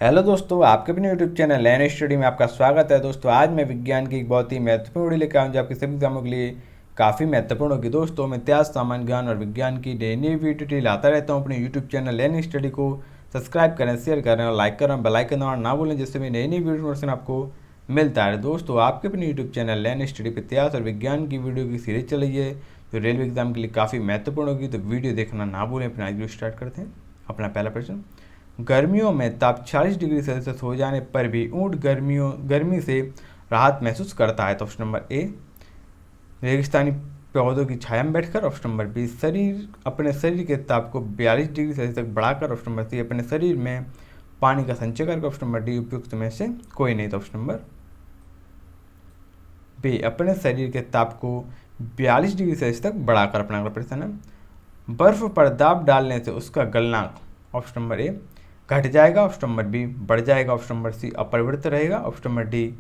Hello दोस्तों, आपके अपने यूट्यूब चैनल लर्न स्टडी में आपका स्वागत है। दोस्तों, आज मैं विज्ञान की एक बहुत ही महत्वपूर्ण वीडियो लेकर आया हूं जो आपके सभी एग्जामों के लिए काफ़ी महत्वपूर्ण होगी। दोस्तों, मैं इतिहास, सामान्य ज्ञान और विज्ञान की नई वीडियो लाता रहता हूं। अपने यूट्यूब चैनल लर्न स्टडी को सब्सक्राइब करें, शेयर करें और लाइक करें, बेल आइकन दबाना ना भूलें, जिससे मैं नई वीडियो नोटिफिकेशन आपको मिलता है। दोस्तों, आपके अपने यूट्यूब चैनल लर्न स्टडी पर इतिहास और विज्ञान की वीडियो की सीरीज चल रही है जो रेलवे एग्जाम के लिए काफ़ी महत्वपूर्ण होगी, तो वीडियो देखना ना भूलें। अपना वीडियो स्टार्ट करते हैं। अपना पहला प्रश्न, गर्मियों में ताप 40 डिग्री सेल्सियस हो जाने पर भी ऊंट गर्मी से राहत महसूस करता है। तो ऑप्शन नंबर ए, रेगिस्तानी पौधों की छाया में बैठकर। ऑप्शन नंबर बी, अपने शरीर के ताप को 42 डिग्री सेल्सियस तक बढ़ाकर। ऑप्शन नंबर सी, अपने शरीर में पानी का संचय करके। ऑप्शन नंबर डी, उपयुक्त में से कोई नहीं। तो ऑप्शन नंबर बी, अपने शरीर के ताप को 42 डिग्री सेल्सियस तक बढ़ाकर। अपना अगला प्रश्न है, बर्फ पर दाब डालने से उसका गलनांक। ऑप्शन नंबर ए, घट जाएगा। ऑप्शन नंबर बी, बढ़ जाएगा। ऑप्शन नंबर सी, अपरिवर्तित रहेगा। ऑप्शन नंबर डी,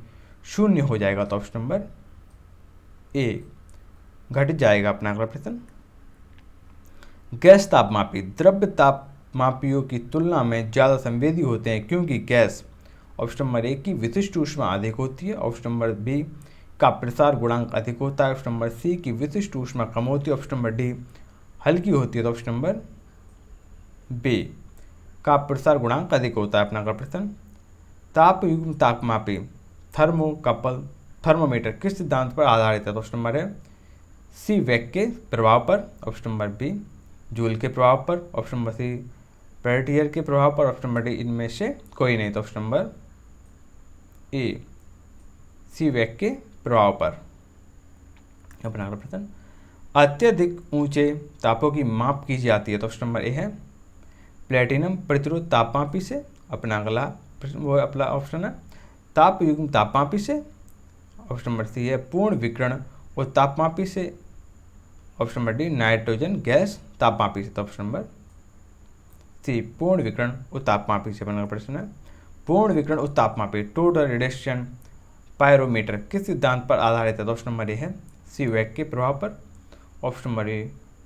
शून्य हो जाएगा। तो ऑप्शन नंबर ए, घट जाएगा। अपना अगला प्रश्न, गैस तापमापी द्रव्य तापमापियों की तुलना में ज़्यादा संवेदी होते हैं क्योंकि गैस। ऑप्शन नंबर ए की विशिष्ट ऊष्मा अधिक होती है। ऑप्शन नंबर बी का प्रसार गुणांक अधिक होता है। ऑप्शन नंबर सी की विशिष्ट ऊष्मा कम होती है। ऑप्शन नंबर डी हल्की होती है। तो ऑप्शन नंबर बी का प्रसार गुणांक अधिक होता है। अपना अगला प्रश्न, तापयुग्म तापमापी थर्मोमीटर किस सिद्धांत पर आधारित है। तो ऑप्शन नंबर है सी, वेग के प्रभाव पर। ऑप्शन नंबर बी, जूल के प्रभाव पर। ऑप्शन नंबर सी, पेल्टियर के प्रभाव पर। ऑप्शन नंबर डी, इनमें से कोई नहीं। तो ऑप्शन नंबर ए, सी, वेग के प्रभाव पर। अपना अगला प्रश्न, अत्यधिक ऊंचे तापों की माप की जाती है। तो ऑप्शन नंबर ए है प्लेटिनम प्रतिरोध तापमापी से। अपना अगला प्रश्न वो अपना ऑप्शन है तापयुग्म तापमापी से। ऑप्शन नंबर सी है पूर्ण विकिरण और तापमापी से। Option number D, nitrogen gas तापमापी से। तो ऑप्शन नंबर सी, पूर्ण विकिरण और तापमापी से। अपना प्रश्न है, पूर्ण विकिरण और तापमापी टोटल रेडिएशन पायरोमीटर किस सिद्धांत पर आधारित है। तो ऑप्शन नंबर ए है सी, वेग के प्रभाव पर। ऑप्शन नंबर ए,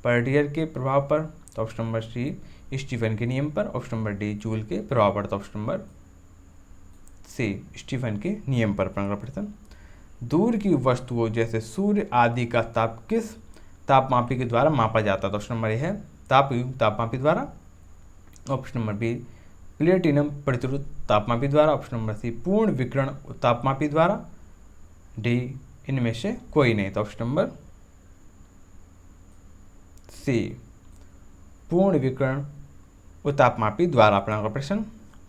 पेल्टियर के प्रभाव पर। तो ऑप्शन नंबर सी, स्टीफन के नियम पर। ऑप्शन नंबर डी, जूल के प्रभाव पर। तो ऑप्शन नंबर सी, स्टीफन के नियम पर। अगला प्रश्न, दूर की वस्तुओं जैसे सूर्य आदि का ताप किस तापमापी के द्वारा मापा जाता है। तो ऑप्शन नंबर ए है तापयुग्म तापमापी द्वारा। ऑप्शन नंबर बी, प्लेटिनम प्रतिरोध तापमापी द्वारा। ऑप्शन नंबर सी, पूर्ण विकिरण तापमापी द्वारा। डी, इनमें से कोई नहीं। तो ऑप्शन नंबर सी, पूर्ण विकिरण और तापमापी द्वारा। अपना अगला प्रश्न,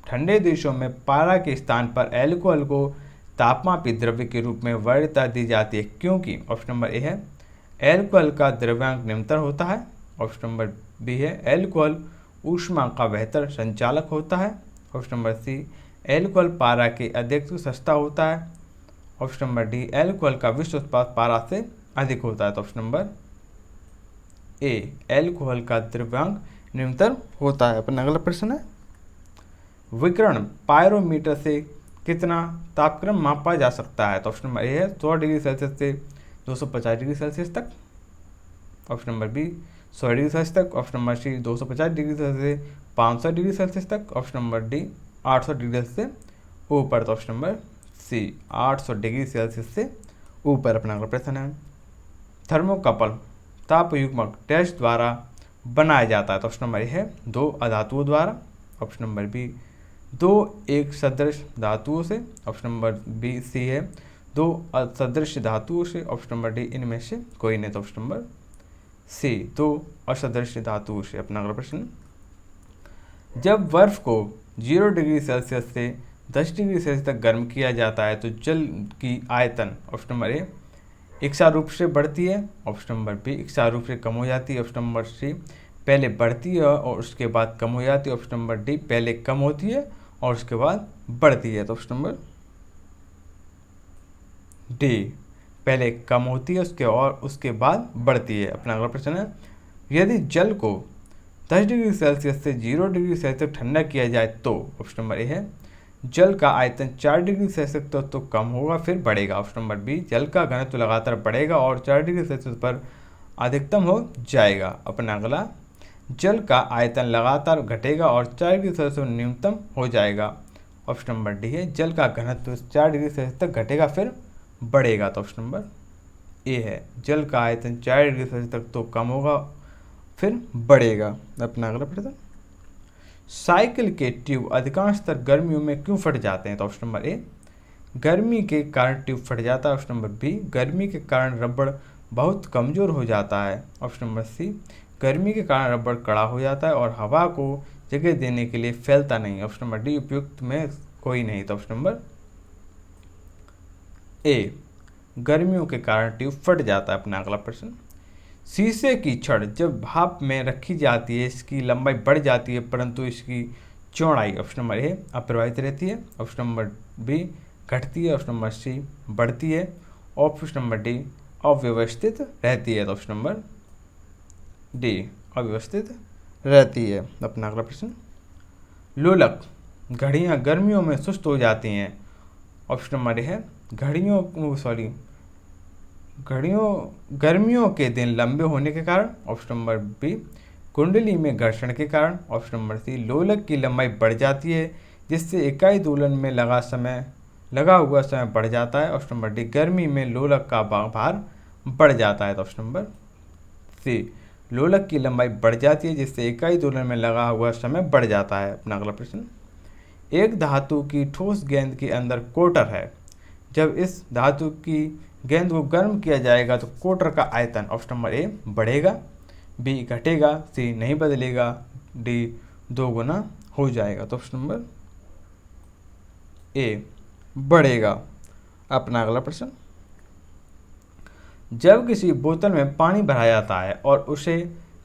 ठंडे देशों में पारा के स्थान पर एल्कोहल को तापमापी द्रव्य के रूप में वरीयता दी जाती है क्योंकि। ऑप्शन नंबर ए है एल्कोहल का द्रव्यांक निरंतर होता है। ऑप्शन नंबर बी है एल्कोहल ऊष्मा का बेहतर संचालक होता है। ऑप्शन नंबर सी, एल्कोहल पारा के अतिरिक्त सस्ता होता है। ऑप्शन नंबर डी, एल्कोहल का विश्व उत्पाद पारा से अधिक होता है। तो ऑप्शन नंबर ए, एल्कोहल का द्रव्यांक निरंतर होता है। अपना अगला प्रश्न है, विकिरण पायरोमीटर से कितना तापक्रम मापा जा सकता है। तो ऑप्शन नंबर ए है 100 डिग्री सेल्सियस से 250 डिग्री सेल्सियस तक। Option number B, 100 degree Celsius तक। Option number C, 250 degree Celsius से 500 डिग्री सेल्सियस तक। Option number D, 800 degree Celsius से ऊपर। तो option number C, 800 degree Celsius से ऊपर। अपना अगला प्रश्न है, थर्मोकपल तापयुग्मक टेस्ट द्वारा बनाया जाता है। तो ऑप्शन नंबर ए है 2 अधातुओं द्वारा। ऑप्शन नंबर बी, 2 एक सदृश धातुओं से। ऑप्शन नंबर बी, सी है 2 असदृश धातुओं से। ऑप्शन नंबर डी, इनमें से कोई नहीं। तो ऑप्शन नंबर सी, 2 असदृश धातुओं से। अपना अगला प्रश्न, जब बर्फ को 0 डिग्री सेल्सियस से 10 डिग्री सेल्सियस तक गर्म किया जाता है तो जल की आयतन। ऑप्शन नंबर ए, इक्सा रूप से बढ़ती है। ऑप्शन नंबर बी, इक्सा रूप से कम हो जाती है। ऑप्शन नंबर सी, पहले बढ़ती है और उसके बाद कम हो जाती है। ऑप्शन नंबर डी, पहले कम होती है और उसके बाद बढ़ती है। तो ऑप्शन नंबर डी, पहले कम होती है उसके बाद बढ़ती है। अपना अगला प्रश्न है, यदि जल को 10 डिग्री सेल्सियस से 0 डिग्री सेल्सियस ठंडा किया जाए तो। ऑप्शन नंबर ए है जल का आयतन 4 डिग्री सेल्सियस तक तो कम होगा फिर बढ़ेगा। ऑप्शन नंबर बी, जल का घनत्व लगातार बढ़ेगा और 4 डिग्री सेल्सियस पर अधिकतम हो जाएगा। अपना अगला, जल का आयतन लगातार घटेगा और 4 डिग्री सेल्सियस न्यूनतम हो जाएगा। ऑप्शन नंबर डी है जल का घनत्व 4 डिग्री सेल्सियस तक घटेगा फिर बढ़ेगा, तो ऑप्शन नंबर ए है जल का आयतन 4 डिग्री सेल्सियस तक तो कम होगा फिर बढ़ेगा। अपना अगला प्रश्न, साइकिल के ट्यूब अधिकांशतः गर्मियों में क्यों फट जाते हैं, तो ऑप्शन नंबर ए गर्मी के कारण ट्यूब फट जाता है, ऑप्शन नंबर बी गर्मी के कारण रबड़ बहुत कमज़ोर हो जाता है, ऑप्शन नंबर सी गर्मी के कारण रबड़ कड़ा हो जाता है और हवा को जगह देने के लिए फैलता नहीं, ऑप्शन नंबर डी उपयुक्त में कोई नहीं, तो ऑप्शन नंबर ए गर्मियों के कारण ट्यूब फट जाता है। अपना अगला प्रश्न, शीशे की छड़ जब भाप में रखी जाती है इसकी लंबाई बढ़ जाती है परंतु इसकी चौड़ाई ऑप्शन नंबर ए अप्रभावित रहती है, ऑप्शन नंबर बी घटती है, ऑप्शन नंबर सी बढ़ती है, ऑप्शन नंबर डी अव्यवस्थित रहती है, तो ऑप्शन नंबर डी अव्यवस्थित रहती है। अपना अगला प्रश्न, लोलक घड़ियाँ गर्मियों में सुस्त हो जाती हैं, ऑप्शन नंबर ए है गर्मियों के दिन लंबे होने के कारण, ऑप्शन नंबर बी कुंडली में घर्षण के कारण, ऑप्शन नंबर सी लोलक की लंबाई बढ़ जाती है जिससे इकाई दोलन में लगा हुआ समय बढ़ जाता है, ऑप्शन नंबर डी गर्मी में लोलक का भार बढ़ जाता है, तो ऑप्शन नंबर सी लोलक की लंबाई बढ़ जाती है जिससे इकाई दोलन में लगा हुआ समय बढ़ जाता है। अपना अगला प्रश्न, एक धातु की ठोस गेंद के अंदर कोटर है, जब इस धातु की गेंद को गर्म किया जाएगा तो कोटर का आयतन ऑप्शन नंबर ए बढ़ेगा, बी घटेगा, सी नहीं बदलेगा, डी 2 गुना हो जाएगा, तो ऑप्शन नंबर ए बढ़ेगा। अपना अगला प्रश्न, जब किसी बोतल में पानी भरा जाता है और उसे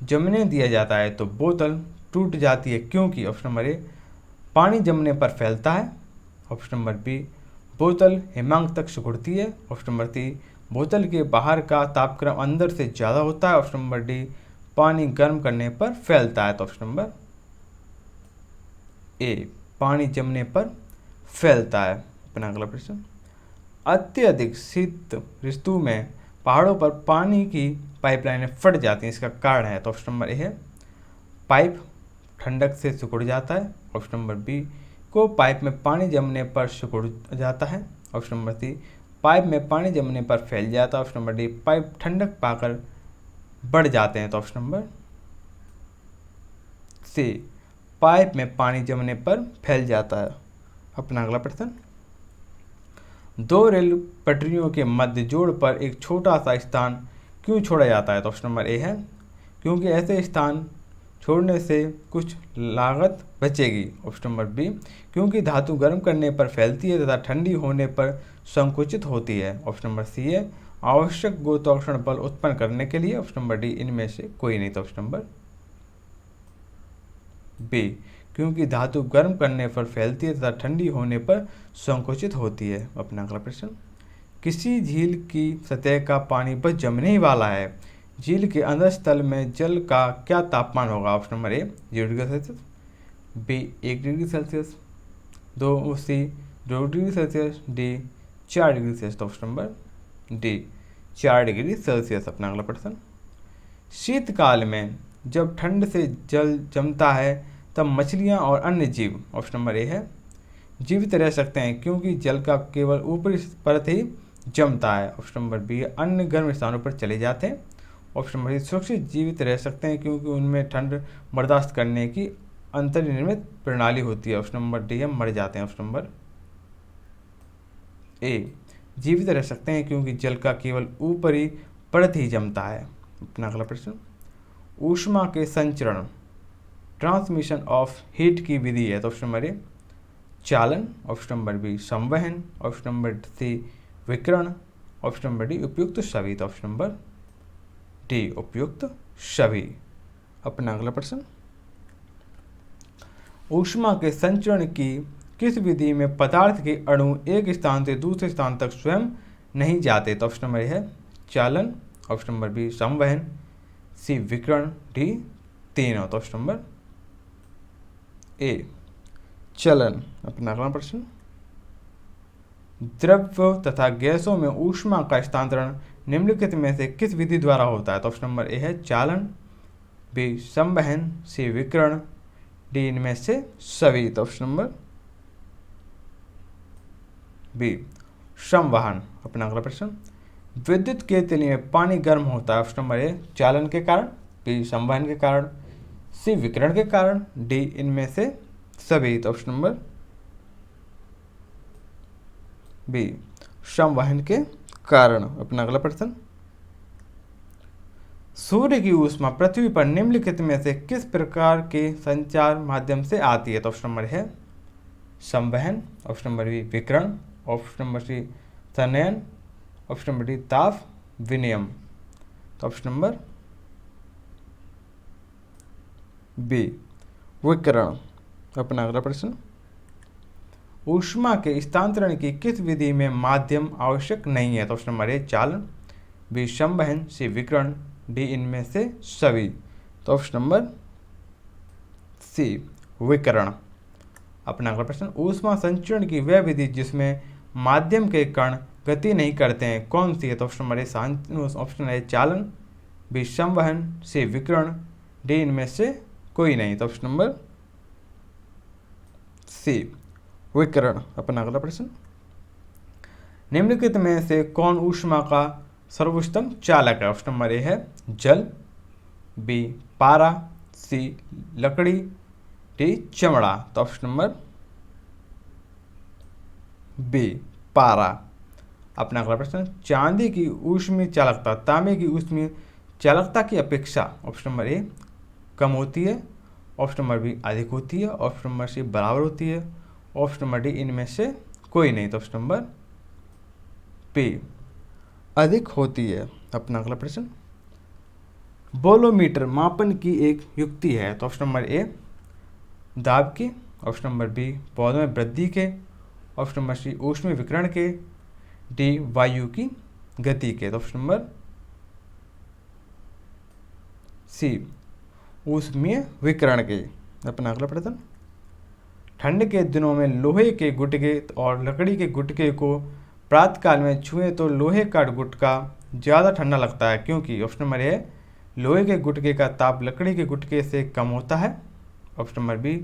जमने दिया जाता है तो बोतल टूट जाती है क्योंकि, ऑप्शन नंबर ए पानी जमने पर फैलता है, ऑप्शन नंबर बी बोतल हिमांक तक सिकुड़ती है, ऑप्शन नंबर सी बोतल के बाहर का तापक्रम अंदर से ज़्यादा होता है, ऑप्शन नंबर डी पानी गर्म करने पर फैलता है, तो ऑप्शन नंबर ए पानी जमने पर फैलता है। अपना अगला प्रश्न, अत्यधिक शीत ऋतु में पहाड़ों पर पानी की पाइपलाइनें फट जाती हैं, इसका कारण है, तो ऑप्शन नंबर ए है पाइप ठंडक से सिकुड़ जाता है, ऑप्शन नंबर बी को पाइप में पानी जमने पर सिकुड़ जाता है, ऑप्शन नंबर सी पाइप में पानी जमने पर फैल जाता है, ऑप्शन नंबर डी पाइप ठंडक पाकर बढ़ जाते हैं, तो ऑप्शन नंबर सी पाइप में पानी जमने पर फैल जाता है। अपना अगला प्रश्न, 2 रेल पटरियों के मध्य जोड़ पर एक छोटा सा स्थान क्यों छोड़ा जाता है, तो ऑप्शन नंबर ए है क्योंकि ऐसे स्थान छोड़ने से कुछ लागत बचेगी, ऑप्शन नंबर बी क्योंकि धातु गर्म करने पर फैलती है तथा ठंडी होने पर संकुचित होती है, ऑप्शन नंबर सी है आवश्यक गुरुत्वाकर्षण बल उत्पन्न करने के लिए, ऑप्शन नंबर डी इनमें से कोई नहीं, तो ऑप्शन नंबर बी क्योंकि धातु गर्म करने पर फैलती है तथा ठंडी होने पर संकुचित होती है। अपना अगला प्रश्न, किसी झील की सतह का पानी बस जमने ही वाला है, झील के अंदर स्थल में जल का क्या तापमान होगा, option number A 0 degree Celsius, B 1 degree Celsius, 2 C 2 degree Celsius, D 4 degree Celsius, option number D 4 degree Celsius. अपना अगला प्रश्न, शीतकाल में जब ठंड से जल जमता है तब मछलियाँ और अन्य जीव, ऑप्शन नंबर ए है जीवित रह सकते हैं क्योंकि जल का केवल ऊपरी परत ही जमता है, ऑप्शन नंबर बी अन्य गर्म स्थानों पर चले जाते हैं, ऑप्शन नंबर सी सुरक्षित जीवित रह सकते हैं क्योंकि उनमें ठंड बर्दाश्त करने की अंतर्निर्मित प्रणाली होती है, ऑप्शन नंबर डी है मर जाते हैं, ऑप्शन नंबर ए जीवित रह सकते हैं क्योंकि जल का केवल ऊपरी परत ही जमता है। अपना अगला प्रश्न, ऊष्मा के संचरण ट्रांसमिशन ऑफ हीट की विधि है, तो ऑप्शन नंबर ए चालन, ऑप्शन नंबर बी संवहन, ऑप्शन नंबर सी विकिरण, ऑप्शन नंबर डी उपयुक्त सभी, तो ऑप्शन नंबर डी उपयुक्त सभी। अपना अगला प्रश्न, ऊष्मा के संचरण की किस विधि में पदार्थ के अणु एक स्थान से दूसरे स्थान तक स्वयं नहीं जाते, तो ऑप्शन नंबर है चालन, ऑप्शन नंबर बी संवहन, सी विकिरण, डी तीनों, तो ऑप्शन नंबर ए चलन। अपना अगला प्रश्न, द्रव्य तथा गैसों में ऊष्मा का स्थानांतरण निम्नलिखित में से किस विधि द्वारा होता है, तो ऑप्शन नंबर ए है चालन, बी संवहन, सी विकिरण, डी इनमें से सभी, तो ऑप्शन नंबर बी संवहन। अपना अगला प्रश्न, विद्युत के तिली में पानी गर्म होता है। ऑप्शन नंबर ए चालन के कारण, बी संवहन के कारण, सी विकिरण के कारण, डी इनमें से सभी। तो ऑप्शन नंबर बी संवहन के कारण। अपना अगला प्रश्न, सूर्य की ऊष्मा पृथ्वी पर निम्नलिखित में से किस प्रकार के संचार माध्यम से आती है। तो ऑप्शन नंबर है संवहन, ऑप्शन नंबर बी विकिरण, ऑप्शन नंबर सी संनयन, ऑप्शन नंबर डी ताप विनिमय। तो ऑप्शन नंबर बी विकिरण। अपना अगला प्रश्न, ऊष्मा के स्थानांतरण की किस विधि में माध्यम आवश्यक नहीं है। तो ऑप्शन नंबर ए चालन, बी संवहन, सी विकिरण, डी इनमें से सभी। तो ऑप्शन नंबर सी विकिरण। अपना अगला प्रश्न, ऊष्मा संचरण की वह विधि जिसमें माध्यम के कण गति नहीं करते हैं कौन सी है। तो option number A option A चालन, बी संवहन, सी विकिरण, डी इनमें से कोई नहीं। तो ऑप्शन नंबर सी विकिरण। अपना अगला प्रश्न, निम्नलिखित में से कौन ऊष्मा का सर्वोत्तम चालक है। ऑप्शन नंबर ए है जल, बी पारा, सी लकड़ी, डी चमड़ा। तो ऑप्शन नंबर बी पारा। अपना अगला प्रश्न, चांदी की ऊष्मीय चालकता तांबे की ऊष्मीय चालकता की अपेक्षा ऑप्शन नंबर ए कम होती है, ऑप्शन नंबर बी अधिक होती है, ऑप्शन नंबर सी बराबर होती है, ऑप्शन नंबर डी इनमें से कोई नहीं। तो ऑप्शन नंबर बी अधिक होती है। अपना अगला प्रश्न, बोलोमीटर मापन की एक युक्ति है। तो ऑप्शन नंबर ए दाब की, ऑप्शन नंबर बी पौधों में वृद्धि के, ऑप्शन नंबर सी ऊष्मीय विकिरण के, डी वायु की गति के। तो ऑप्शन नंबर सी ऊष्मीय विकिरण के। अपना अगला प्रश्न, ठंड के दिनों में लोहे के गुटके और लकड़ी के गुटके को प्रातःकाल में छुएं तो लोहे का गुटका ज़्यादा ठंडा लगता है क्योंकि। ऑप्शन नंबर ए लोहे के गुटके का ताप लकड़ी के गुटके से कम होता है, ऑप्शन नंबर बी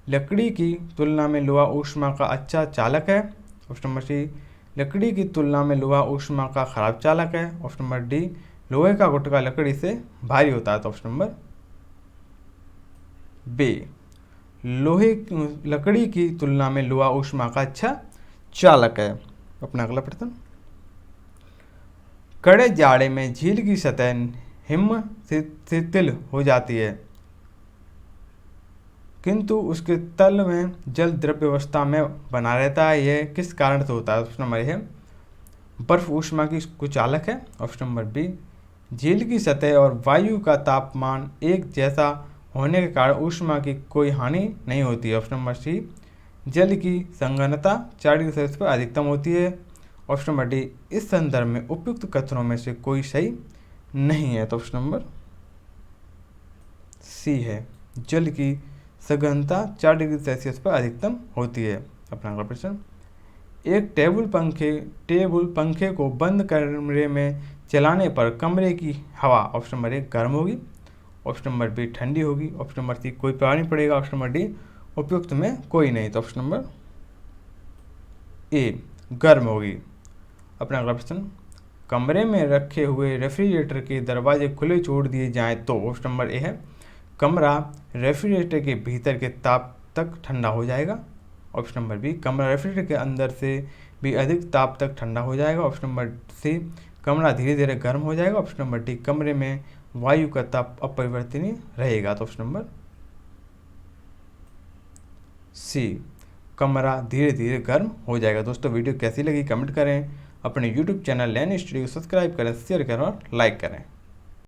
लकड़ी की तुलना में लोहा ऊष्मा का अच्छा चालक है, ऑप्शन नंबर सी लकड़ी की तुलना में लोहा ऊष्मा का खराब चालक है, ऑप्शन नंबर डी लोहे का गुटका लकड़ी से भारी होता है। तो ऑप्शन नंबर बी लकड़ी की तुलना में लोहा ऊष्मा का अच्छा चालक है। अपना अगला प्रश्न, कड़े जाड़े में झील की सतह हिम शिथिल हो जाती है किंतु उसके तल में जल द्रव्य अवस्था में बना रहता है, यह किस कारण से होता है। ऑप्शन नंबर है बर्फ ऊष्मा की कुचालक है, ऑप्शन नंबर बी झील की सतह और वायु का तापमान एक जैसा होने के कारण ऊष्मा की कोई हानि नहीं होती है, ऑप्शन नंबर सी जल की संघनता 4 डिग्री सेल्सियस पर अधिकतम होती है, ऑप्शन नंबर डी इस संदर्भ में उपयुक्त कथनों में से कोई सही नहीं है। तो ऑप्शन नंबर सी है जल की सघनता 4 डिग्री सेल्सियस पर अधिकतम होती है। अपना अगला प्रश्न, एक टेबल पंखे को बंद कमरे में चलाने पर कमरे की हवा ऑप्शन नंबर ए गर्म होगी, ऑप्शन नंबर बी ठंडी होगी, ऑप्शन नंबर सी कोई प्रभाव नहीं पड़ेगा, ऑप्शन नंबर डी उपयुक्त में कोई नहीं। तो ऑप्शन नंबर ए गर्म होगी। अपना अगला प्रश्न, कमरे में रखे हुए रेफ्रिजरेटर के दरवाजे खुले छोड़ दिए जाएं तो ऑप्शन नंबर ए है कमरा रेफ्रिजरेटर के भीतर के ताप तक ठंडा हो जाएगा, ऑप्शन नंबर बी कमरा रेफ्रिजरेटर के अंदर से भी अधिक ताप तक ठंडा हो जाएगा, ऑप्शन नंबर सी कमरा धीरे धीरे गर्म हो जाएगा, ऑप्शन नंबर डी कमरे में वायु का ताप अपरिवर्तनीय रहेगा। तो ऑप्शन नंबर सी कमरा धीरे धीरे गर्म हो जाएगा। दोस्तों वीडियो कैसी लगी कमेंट करें, अपने YouTube चैनल लर्न स्टडी को सब्सक्राइब करें, शेयर करें और लाइक करें।